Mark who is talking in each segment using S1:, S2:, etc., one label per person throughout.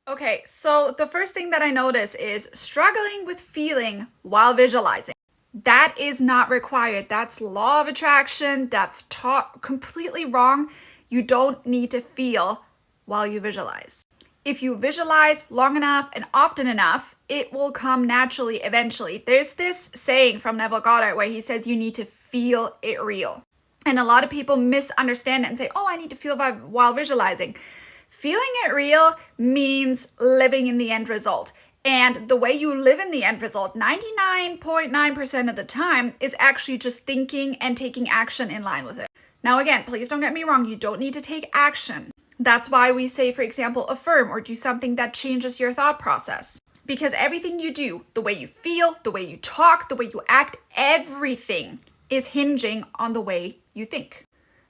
S1: Okay, so the first thing that I notice is struggling with feeling while visualizing. That is not required. That's law of attraction. That's taught completely wrong. You don't need to feel while you visualize. If you visualize long enough and often enough, it will come naturally eventually. There's this saying from Neville Goddard where he says you need to feel it real. And a lot of people misunderstand it and say, oh, I need to feel while visualizing. Feeling it real means living in the end result. And the way you live in the end result, 99.9% of the time, is actually just thinking and taking action in line with it. Now, again, please don't get me wrong. You don't need to take action. That's why we say, for example, affirm or do something that changes your thought process. Because everything you do, the way you feel, the way you talk, the way you act, everything is hinging on the way you think.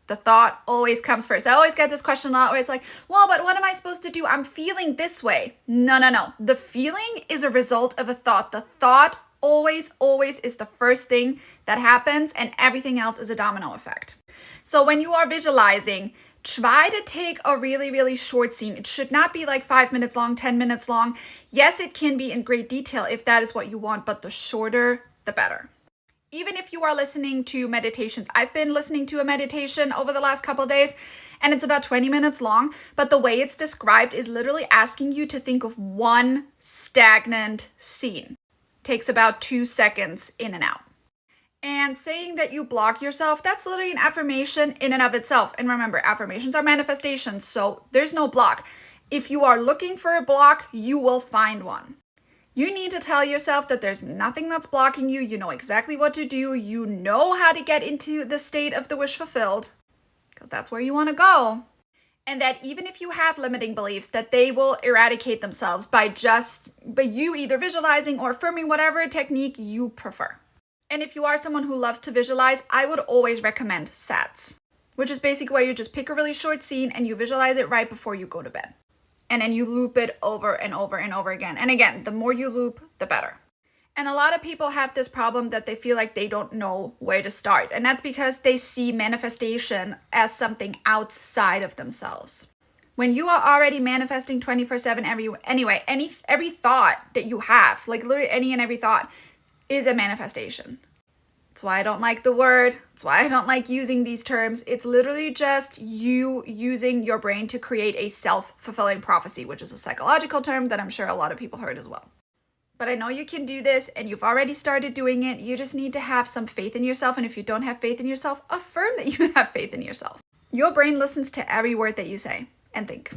S1: The thought always comes first. I always get this question a lot where it's like, well, but what am I supposed to do? I'm feeling this way. No. The feeling is a result of a thought. The thought always is the first thing that happens, and everything else is a domino effect. So when you are visualizing, try to take a really short scene. It should not be like 5 minutes long, 10 minutes long. Yes, it can be in great detail if that is what you want, but the shorter, the better. Even if you are listening to meditations, I've been listening to a meditation over the last couple of days, and it's about 20 minutes long, but the way it's described is literally asking you to think of one stagnant scene. It takes about 2 seconds in and out. And saying that you block yourself, that's literally an affirmation in and of itself. And remember, affirmations are manifestations, so there's no block. If you are looking for a block, you will find one. You need to tell yourself that there's nothing that's blocking you. You know exactly what to do. You know how to get into the state of the wish fulfilled, because that's where you want to go. And that even if you have limiting beliefs, that they will eradicate themselves by you either visualizing or affirming whatever technique you prefer. And if you are someone who loves to visualize, I would always recommend SATS, which is basically where you just pick a really short scene and you visualize it right before you go to bed. And then you loop it over and over again. And again, the more you loop, the better. And a lot of people have this problem that they feel like they don't know where to start. And that's because they see manifestation as something outside of themselves. When you are already manifesting 24/7 every thought that you have, like literally any and every thought, is a manifestation. That's why I don't like the word. That's why I don't like using these terms. It's literally just you using your brain to create a self-fulfilling prophecy, which is a psychological term that I'm sure a lot of people heard as well. But I know you can do this, and you've already started doing it. You just need to have some faith in yourself. And if you don't have faith in yourself, affirm that you have faith in yourself. Your brain listens to every word that you say and think.